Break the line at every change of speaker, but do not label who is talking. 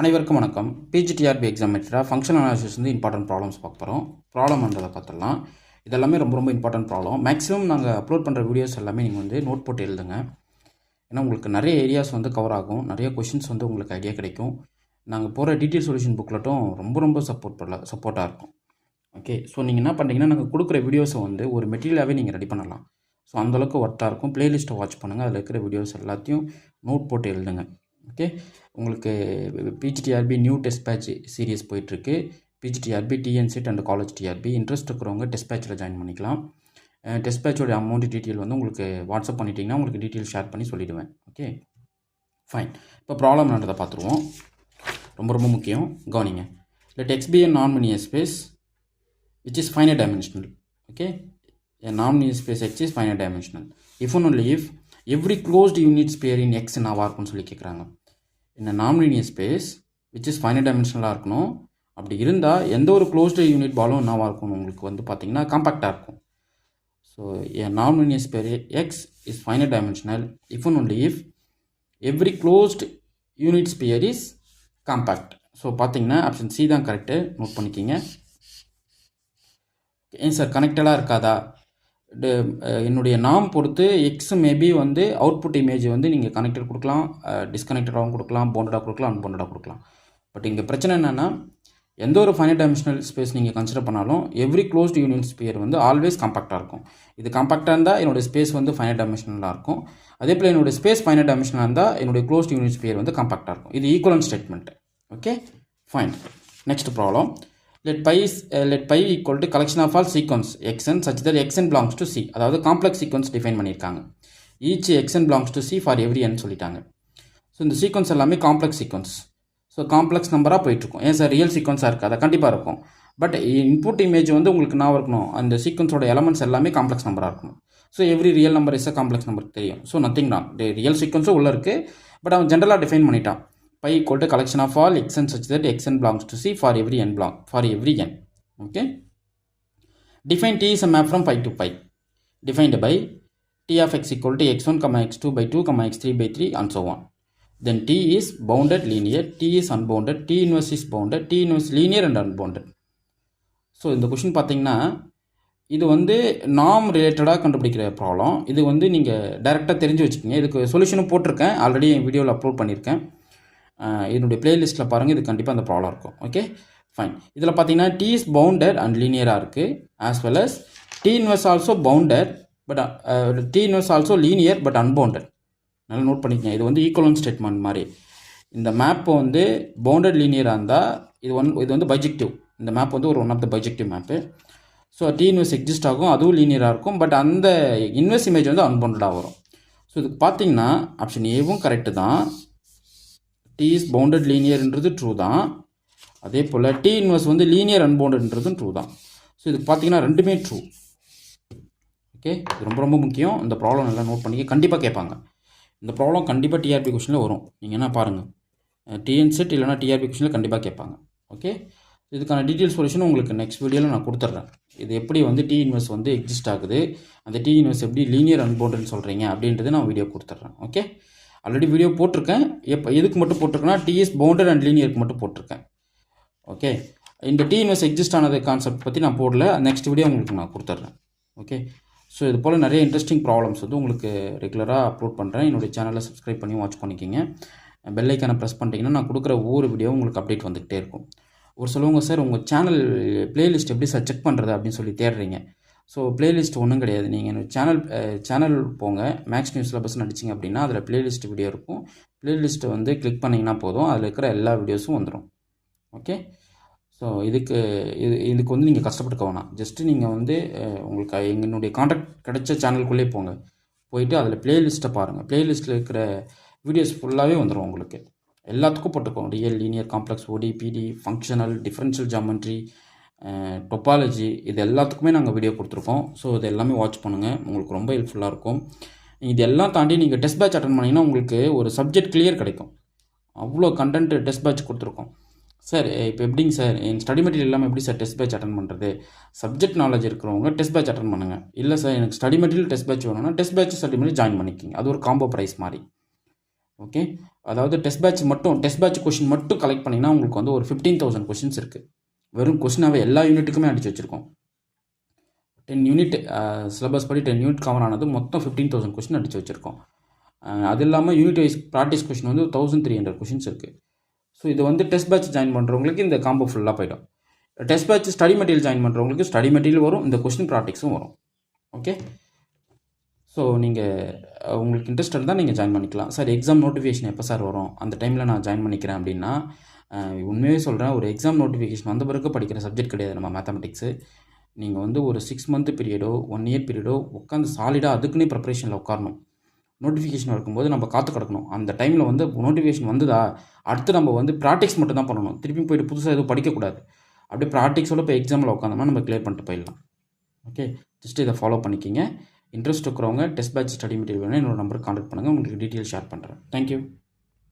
அனைவருக்கும் வணக்கம். PGTRB exam material functional analysis வந்து இம்பார்ட்டன்ட் ப்ராப்ளம்ஸ் பார்க்க போகிறோம். ப்ராப்ளம்ன்றதை பார்த்துடலாம். இதெல்லாமே ரொம்ப ரொம்ப இம்பார்ட்டன்ட் ப்ராப்ளம். மேக்ஸிமம் நாங்கள் அப்லோட் பண்ணுற வீடியோஸ் எல்லாமே நீங்கள் வந்து நோட் போட்டு எழுதுங்க. ஏன்னா உங்களுக்கு நிறைய ஏரியாஸ் வந்து கவர் ஆகும், நிறைய கொஷின்ஸ் வந்து உங்களுக்கு ஐடியா கிடைக்கும். நாங்கள் போகிற டீட்டெயில் சொல்யூஷன் புக்லட்டும் ரொம்ப ரொம்ப சப்போர்ட்டாக இருக்கும். ஓகே, ஸோ நீங்கள் என்ன பண்ணுறீங்கன்னா, நாங்கள் கொடுக்குற வீடியோஸை வந்து ஒரு மெட்டீரியலாகவே நீங்கள் ரெடி பண்ணலாம். ஸோ அந்தளவுக்கு ஒர்த்தாக இருக்கும். ப்ளேலிஸ்ட்டை வாட்ச் பண்ணுங்கள், அதில் இருக்கிற வீடியோஸ் எல்லாத்தையும் நோட் போட்டு எழுதுங்க. ஓகே, உங்களுக்கு PGTRB new test batch series போயிட்டுருக்கு. PGTRB TNSET and college TRB interest இருக்கிறவங்க டெஸ்ட் பேட்சில் ஜாயின் பண்ணிக்கலாம். டெஸ்ட் பேட்சோட அமௌண்ட் டீட்டெயில் வந்து உங்களுக்கு வாட்ஸ்அப் பண்ணிட்டீங்கன்னா உங்களுக்கு டீட்டெயில் ஷேர் பண்ணி சொல்லிவிடுவேன். Okay fine. இப்போ ப்ராப்ளம் என்னன்றதை பார்த்துருவோம். ரொம்ப ரொம்ப முக்கியம், கவனிங்க. Let x be a non-linear space which is finite dimensional. Okay, a non-linear space X is finite dimensional if and only if every closed unit pair in X என்னவா இருக்கும்னு சொல்லி கேட்குறாங்க. இந்த non-linear space which is finite dimensional இருக்கணும். அப்படி இருந்தால் எந்த ஒரு closed unit பாலும் என்னவா இருக்கும், உங்களுக்கு வந்து பார்த்தீங்கன்னா காம்பாக்டாக இருக்கும். So a non-linear space X is finite dimensional if and only if every closed unit pair is compact. So பார்த்தீங்கன்னா ஆப்ஷன் சி தான் கரெக்டு, நோட் பண்ணிக்கிங்க. ஏன் சார் கனெக்டடாக இருக்காதா? என்னுடைய நாம் பொறுத்து எக்ஸ் மேபி வந்து அவுட்புட் இமேஜ் வந்து நீங்கள் கனெக்டட் கொடுக்கலாம், டிஸ்கனெக்டடாகவும் கொடுக்கலாம், போண்டடாக கொடுக்கலாம், அன்போண்டடாக கொடுக்கலாம். பட் இங்கே பிரச்சனை என்னென்னா, எந்த ஒரு ஃபைனைட் டைமென்ஷனல் ஸ்பேஸ் நீங்கள் கன்சிடர் பண்ணாலும் எவ்ரி க்ளோஸ்ட் யூனிட் ஸ்பியர் வந்து ஆல்வேஸ் காம்பாக்டாக இருக்கும். இது காம்பாக்டாக இருந்தால் என்னுடைய ஸ்பேஸ் வந்து ஃபைனைட் டைமென்ஷனலாக இருக்கும். அதே போல் என்னுடைய ஸ்பேஸ் ஃபைனைட் டைமென்ஷனாக இருந்தால் என்னுடைய க்ளோஸ்ட் யூனிட் ஸ்பியர் வந்து காம்பாக்டாக இருக்கும். இது equivalent statement. Okay fine. Next problem. let pi equal to collection of all sequence xn such that xn belongs to C. அதாவது காம்ப்ளெக்ஸ் சீக்வன்ஸ் டிஃபைன் பண்ணியிருக்காங்க. Each xn belongs to C for every n சொல்லிட்டாங்க. So இந்த sequence எல்லாமே complex sequence. So complex நம்பராக போயிட்டுருக்கும். ஏன் sir real சீக்வன்ஸாக இருக்காது? கண்டிப்பாக இருக்கும். பட் இன்புட் இமேஜ் வந்து உங்களுக்கு நான் இருக்கணும், அந்த சீக்வன்ஸோட எலமெண்ட்ஸ் எல்லாமே காம்ப்ளெக்ஸ் நம்பராக இருக்கணும். So every real number is a complex number தெரியும். ஸோ நத்திங் தான், ரியல் சீக்வன்ஸும் உள்ளே இருக்குது. பட் அவன் ஜென்ரலாக டிஃபைன் பண்ணிட்டான். pi equal to collection of all xn such that xn belongs to C for every n. Okay, define T is a map from pi to pi defined by T of x equal to x1 x2 by 2 x3 by 3 and so on. Then T is bounded linear, T is unbounded, T inverse is bounded, T inverse linear and unbounded. So இந்த question பார்த்தீங்கன்னா இது வந்து நாம் ரிலேட்டடாக கண்டுபிடிக்கிற problem. இது வந்து நீங்கள் டைரெக்டாக தெரிஞ்சு வச்சுக்கோங்க. இதுக்கு சொல்யூஷனும் போட்டிருக்கேன், ஆல்ரெடி என் வீடியோவில் அப்லோட் பண்ணியிருக்கேன். என்னுடைய பிளேலிஸ்ட்டில் பாருங்கள், இது கண்டிப்பாக அந்த ப்ராப்ளம் இருக்கும். Okay fine. இதில் பார்த்தீங்கன்னா டி இஸ் பவுண்டட் அண்ட் லீனியராக இருக்குது, as well as T inverse also bounded but T inverse also linear but unbounded. நல்லா நோட் பண்ணிக்கங்க. இது வந்து ஈக்குவலன்ட் ஸ்டேட்மெண்ட் மாதிரி. இந்த மேப்பு வந்து பவுண்டட் லீனியராக இருந்தால் இது வந்து பைஜெக்டிவ். இந்த மேப் வந்து ஒரு one of the bijective map. So T inverse exist ஆகும், அதுவும் லீனியராக இருக்கும். பட் அந்த இன்வெர்ஸ் இமேஜ் வந்து அன்பவுண்டடாக வரும். ஸோ இதுக்கு பார்த்தீங்கன்னா ஆப்ஷன் ஏவும் கரெக்டு தான். டி இஸ் பவுண்டட் லீனியர்ன்றது ட்ரூ தான். அதே போல் டி இன்வெர்ஸ் வந்து லீனியர் அன்பவுண்டட்ன்றதும் ட்ரூ தான். ஸோ இதுக்கு பார்த்தீங்கன்னா ரெண்டுமே ட்ரூ. ஓகே, இது ரொம்ப ரொம்ப முக்கியம். இந்த ப்ராப்ளம் நல்லா நோட் பண்ணிக்க, கண்டிப்பாக கேட்பாங்க. இந்த ப்ராப்ளம் கண்டிப்பாக டிஆர்பி கொஷனில் வரும். நீங்கள் என்ன பாருங்கள், டிஎன்செட் இல்லைனா டிஆர்பி கொஷனில் கண்டிப்பாக கேட்பாங்க. ஓகே, இதுக்கான டீட்டெயில் சொல்யூஷன் உங்களுக்கு நெக்ஸ்ட் வீடியோவில் நான் கொடுத்துட்றேன். இது எப்படி வந்து டி இன்வெர்ஸ் வந்து எக்ஸிஸ்ட் ஆகுது, அந்த டி இன்வெர்ஸ் எப்படி லீனியர் அன்பவுண்டட்னு சொல்கிறீங்க அப்படின்றது நான் வீடியோ கொடுத்துட்றேன். ஓகே, ஆல்ரெடி வீடியோ போட்டிருக்கேன். எதுக்கு மட்டும் போட்டிருக்கேன்னா டி இஸ் பவுண்டட் அண்ட் லீனியருக்கு மட்டும் போட்டிருக்கேன். ஓகே, இந்த டி இன்வெர்ஸ் எக்ஸிஸ்ட் ஆனது கான்செப்ட் பற்றி நான் போடல, நெக்ஸ்ட் வீடியோ உங்களுக்கு நான் கொடுத்துட்றேன். ஓகே, ஸோ இது போல் நிறைய இன்ட்ரெஸ்டிங் ப்ராப்ளம்ஸ் வந்து உங்களுக்கு ரெகுலராக அப்லோட் பண்ணுறேன். என்னுடைய சேனலை சப்ஸ்கிரைப் பண்ணி வாட்ச் பண்ணிக்கிங்க. பெல் ஐக்கானை ப்ரெஸ் பண்ணிட்டீங்கன்னா நான் கொடுக்குற ஒவ்வொரு வீடியோவும் உங்களுக்கு அப்டேட் வந்துகிட்டே இருக்கும். ஒரு சொல்லுவாங்க, சார் உங்கள் சேனல் பிளேலிஸ்ட் எப்படி சார் செக் பண்ணுறது அப்படின்னு சொல்லி தேடுறீங்க. ஸோ பிளேலிஸ்ட் ஒன்றும் கிடையாது. நீங்கள் என்னோடய சேனல் போங்க, மேக்ஸ் நியூஸ் சிலபஸ்ன்னு அடிச்சிங்க அப்படின்னா அதில் பிளேலிஸ்ட் வீடியோ இருக்கும். பிளேலிஸ்ட்டை வந்து கிளிக் பண்ணிங்கன்னா போதும், அதில் இருக்கிற எல்லா வீடியோஸும் வந்துடும். ஓகே, ஸோ இதுக்கு வந்து நீங்கள் கஷ்டப்பட்டுக்க வேணாம். ஜஸ்ட்டு நீங்கள் வந்து உங்களுக்கு என்னுடைய கான்டாக்ட் கிடைச்ச சேனலுக்குள்ளே போங்க, போயிட்டு அதில் பிளேலிஸ்ட்டை பாருங்கள். பிளேலிஸ்ட்டில் இருக்கிற வீடியோஸ் ஃபுல்லாகவே வந்துடும். உங்களுக்கு எல்லாத்துக்கும் போட்டுக்கோங்க. ரியல், லீனியர், காம்ப்ளெக்ஸ், ஓடி, பிடி, ஃபங்க்ஷனல், டிஃபரன்ஷியல் ஜாமெட்ரி, டொப்பாலஜி, இது எல்லாத்துக்குமே நாங்கள் வீடியோ கொடுத்துருக்கோம். ஸோ இது எல்லாமே வாட்ச் பண்ணுங்கள், உங்களுக்கு ரொம்ப ஹெல்ப்ஃபுல்லாக இருக்கும். இதெல்லாம் தாண்டி நீங்கள் டெஸ்ட் பேட்ச் அட்டன் பண்ணிங்கன்னா உங்களுக்கு ஒரு சப்ஜெக்ட் கிளியர் கிடைக்கும். அவ்வளோ கண்டென்ட் டெஸ்ட் பேட்ச் கொடுத்துருக்கோம். சார் இப்போ எப்படிங்க சார் என் ஸ்டடி மெட்டீரியல் இல்லாமல் எப்படி சார் டெஸ்ட் பேட்ச் அட்டன் பண்ணுறது? சப்ஜெக்ட் நாலேஜ் இருக்கிறவங்க டெஸ்ட் பேட்ச் அட்டன் பண்ணுங்கள். இல்லை சார் எனக்கு ஸ்டடி மெட்டீரியல் டெஸ்ட் பேட்ச் வேணும்னா test batch study material join பண்ணிக்கிங்க. அது ஒரு காம்போ ப்ரைஸ் மாதிரி. ஓகே, அதாவது டெஸ்ட் பேட்ச் கொஷின் மட்டும் கலெக்ட் பண்ணிங்கன்னா உங்களுக்கு வந்து ஒரு 15,000 கொஷின்ஸ் இருக்குது. வெறும் கொஷினாகவே எல்லா யூனிட்டுக்குமே அடித்து வச்சுருக்கோம். 10 யூனிட் சிலபஸ் படி 10 யூனிட் கவர் ஆனது மொத்தம் 15,000 கொஷின் அடித்து வச்சுருக்கோம். அது இல்லாமல் யூனிட் வைஸ் ப்ராக்டிஸ் கொஷின் வந்து 1300 கொஷின்ஸ் இருக்குது. ஸோ இது வந்து டெஸ்ட் பேட்ச் ஜாயின் பண்ணுறவங்களுக்கு இந்த காம்போ ஃபுல்லாக போய்டும். Test batch study material join பண்ணுறவங்களுக்கு ஸ்டடி மெட்டீரியல் வரும், இந்த கொஷின் ப்ராக்டிக்ஸும் வரும். ஓகே, ஸோ நீங்கள் உங்களுக்கு இன்ட்ரெஸ்ட் இருந்தால் நீங்கள் ஜாயின் பண்ணிக்கலாம். சார் எக்ஸாம் நோட்டிஃபிகேஷன் எப்போ சார் வரும், அந்த டைமில் நான் ஜாயின் பண்ணிக்கிறேன் அப்படின்னா, உண்மையே சொல்கிறேன், ஒரு எக்ஸாம் நோட்டிஃபிகேஷன் வந்த பிறகு படிக்கிற சப்ஜெக்ட் கிடையாது நம்ம மேத்தமெட்டிக்ஸு. நீங்கள் வந்து ஒரு 6 மந்த் பீரியடோ 1 இயர் பீரியடோ உட்காந்து சாலிடாக அதுக்குன்னே ப்ரிப்பரேஷனில் உட்காரணும். நோட்டிஃபிகேஷன் இருக்கும்போது நம்ம காத்து கிடக்கணும். அந்த டைமில் வந்து நோட்டிஃபிகேஷன் வந்ததா அடுத்து நம்ம வந்து ப்ராக்டிக்ஸ் மட்டும் தான் பண்ணணும். திருப்பி போய்ட்டு புதுசாக எதுவும் படிக்கக்கூடாது. அப்படியே ப்ராக்டிக்ஸோட இப்போ எக்ஸாமில் உட்காந்தோம்னா நம்ம கிளியர் பண்ணிட்டு போயிடலாம். ஓகே, ஜஸ்ட் இதை ஃபாலோ பண்ணிக்கிங்க. இன்ட்ரெஸ்ட் இருக்கிறவங்க டெஸ்ட் பேட்ச் ஸ்டடி மெட்டீரியல் வேணும் என்னோட நம்பருக்கு கான்டாக்ட் பண்ணுங்கள், உங்களுக்கு டீட்டெயில் ஷேர் பண்ணுறேன். தேங்க்யூ.